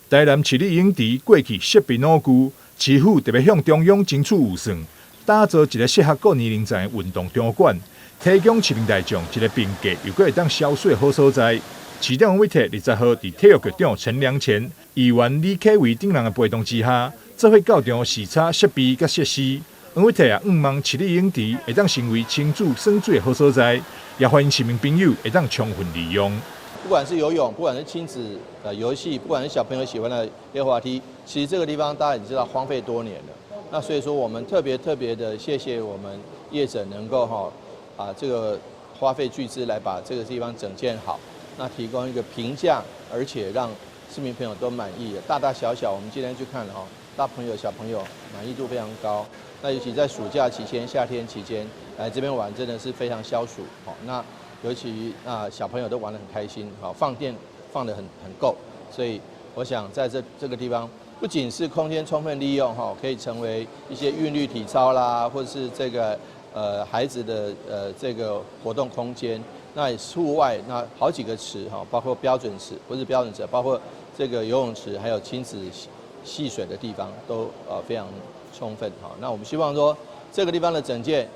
台南市立泳池过去设备老旧，市府特别向中央争取预算，打造一个适合各年龄层的运动场馆，提供市民大众一个便捷又会当消水好所在。市长委托20号伫体育局长陈良前议员李启伟等人的陪同之下，做伙到场视察设备甲设施。委托也望市立泳池会当成为亲子耍水好所在，也欢迎市民朋友会当充分利用。不管是游泳，不管是亲子游戏，不管是小朋友喜欢的溜滑梯，其实这个地方大家也知道荒废多年了。那所以说，我们特别的谢谢我们业者能够这个花费巨资来把这个地方整建好，那提供一个平价而且让市民朋友都满意的，大大小小我们今天去看了大朋友小朋友满意度非常高。那尤其在暑假期间、夏天期间来这边玩，真的是非常消暑。那尤其小朋友都玩得很开心，放电放得很够，所以我想在这个地方，不仅是空间充分利用可以成为一些韵律体操啦，或者是这个孩子的这个活动空间。那户外那好几个池包括标准池，不是标准池，包括这个游泳池，还有亲子戏水的地方都非常充分。那我们希望说这个地方的整建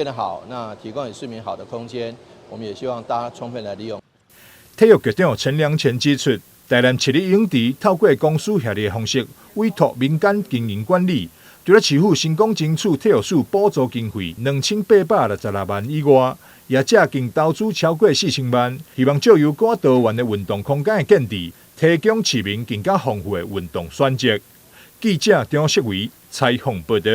的好，那提供给市民好的空间，我们也希望大家充分来利用。体育局长陈良前指出，台南市立泳池透过公司协力的方式，委托民间经营管理，除了市府成功争取体育署补助经费2866万以外，也借经投资超过4000万，希望借由更多元的运动空间的建立，提供市民更加丰富的运动选择。记者张世维采访报道。